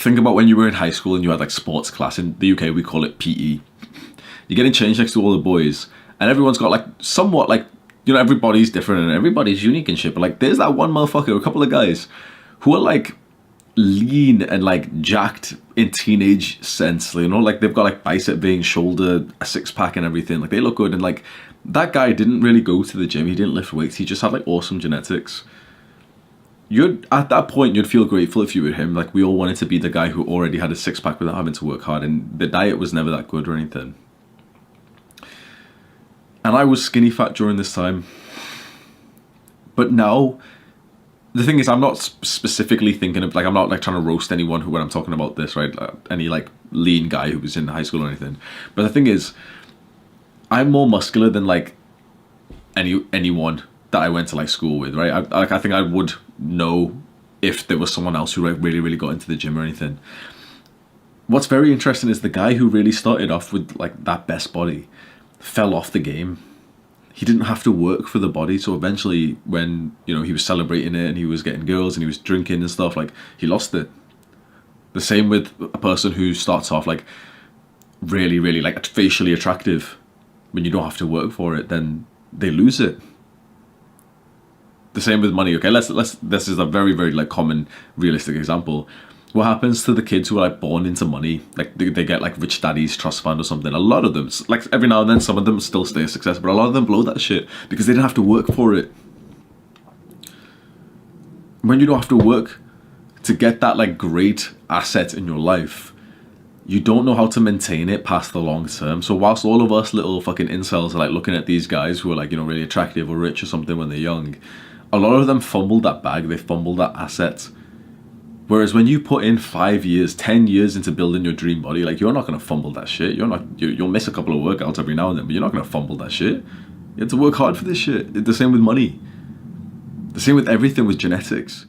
think about when you were in high school and you had like sports class. In the UK, we call it PE. You're getting changed next to all the boys, and everyone's got like somewhat like, you know, everybody's different and everybody's unique and shit. But like, there's that one motherfucker, a couple of guys who are like lean and like jacked in teenage sense, you know, like they've got like bicep veins, shoulder, a six pack and everything. Like they look good, and like that guy didn't really go to the gym. He didn't lift weights. He just had like awesome genetics. You'd at that point you'd feel grateful if you were him. Like we all wanted to be the guy who already had a six pack without having to work hard, and the diet was never that good or anything. And I was skinny fat during this time. But now, the thing is, I'm not specifically thinking of, like, I'm not like trying to roast anyone who, when I'm talking about this, right? Any like lean guy who was in high school or anything. But the thing is, I'm more muscular than like anyone that I went to like school with, right? I think I would know if there was someone else who like really got into the gym or anything. What's very interesting is the guy who really started off with like that best body fell off the game. He didn't have to work for the body, so eventually when, you know, he was celebrating it and he was getting girls and he was drinking and stuff, like he lost it. The same with a person who starts off like really like facially attractive. When you don't have to work for it, then they lose it. The same with money. Okay, let's this is a very like common realistic example. What happens to the kids who are like born into money? Like they get like Rich Daddy's trust fund or something. A lot of them, like every now and then, some of them still stay a success, but a lot of them blow that shit because they didn't have to work for it. When you don't have to work to get that like great asset in your life, you don't know how to maintain it past the long term. So whilst all of us little fucking incels are like looking at these guys who are like, you know, really attractive or rich or something when they're young, a lot of them fumbled that bag. They fumbled that asset. Whereas when you put in 5 years, 10 years into building your dream body, like you're not going to fumble that shit. You'll miss a couple of workouts every now and then, but you're not going to fumble that shit. You have to work hard for this shit. The same with money. The same with everything with genetics.